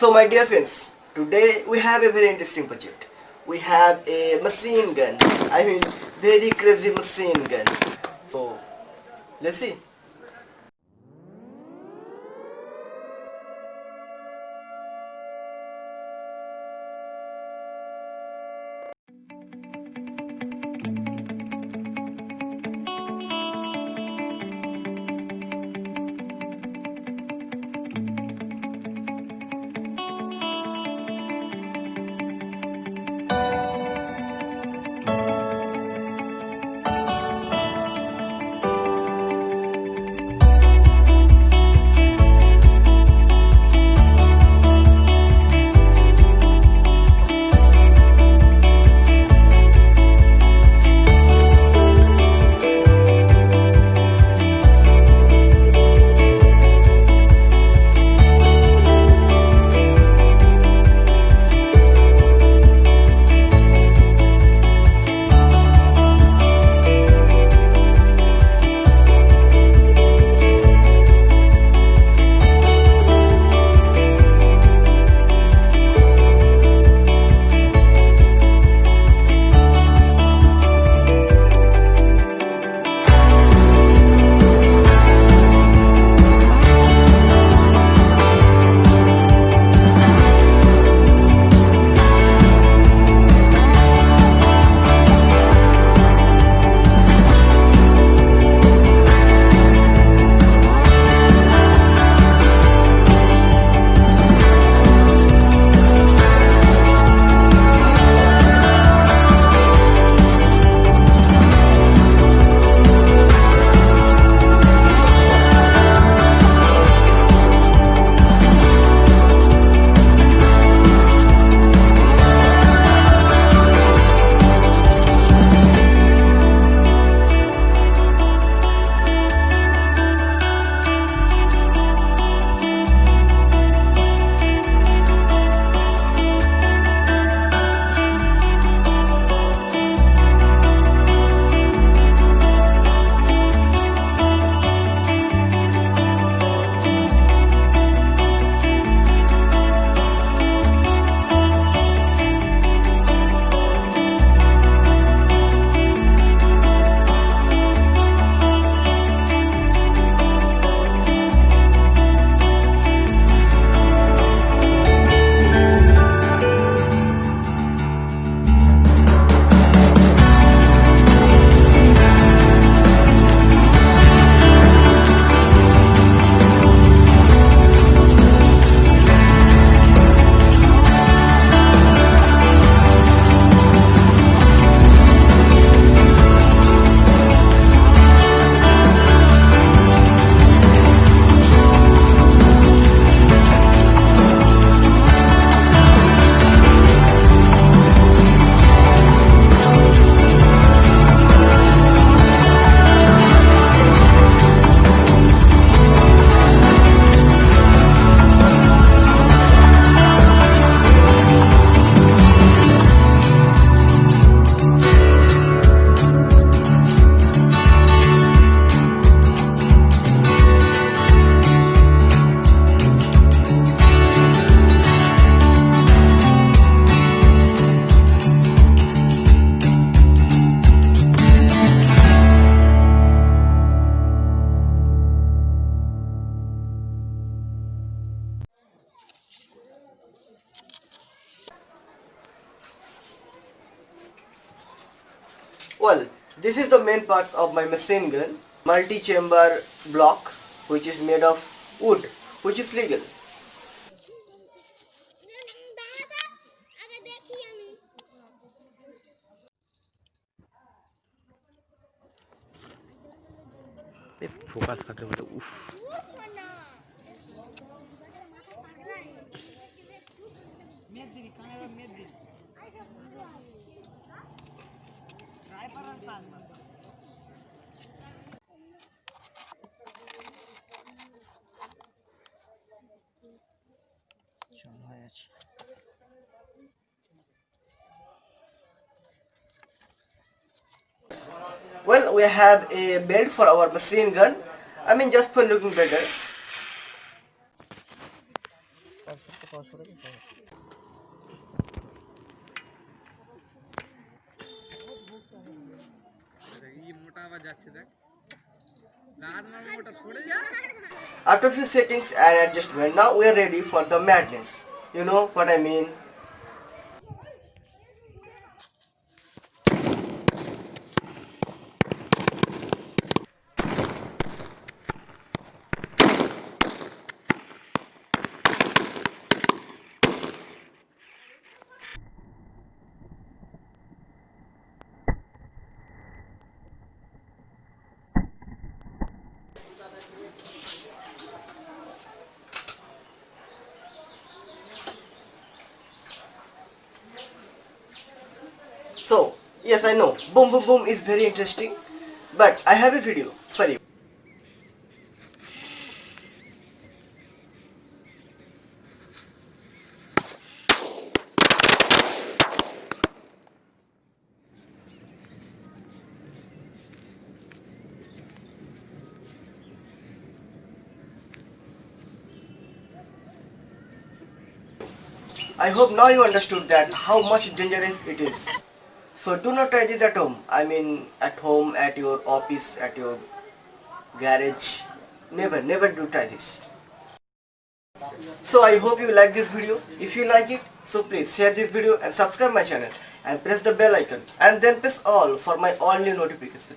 So my dear friends, today we have a very interesting project. We have a machine gun. I mean very crazy machine gun. So let's see. Well, this is the main parts of my machine gun. Multi-chamber block, which is made of wood, which is legal. Focus কাকে বলে উফ Well, we have a belt for our machine gun. I mean, just for looking better. After few settings and adjustment, now we are ready for the madness. You know what I mean? So, yes, I know, boom boom boom is very interesting, but I have a video for you. I hope now you understood that how much dangerous it is. So do not try this at home. I mean at home, at your office, at your garage. Never do try this. So I hope you like this video. If you like it, so please share this video and subscribe my channel and press the bell icon and then press all for my all new notifications.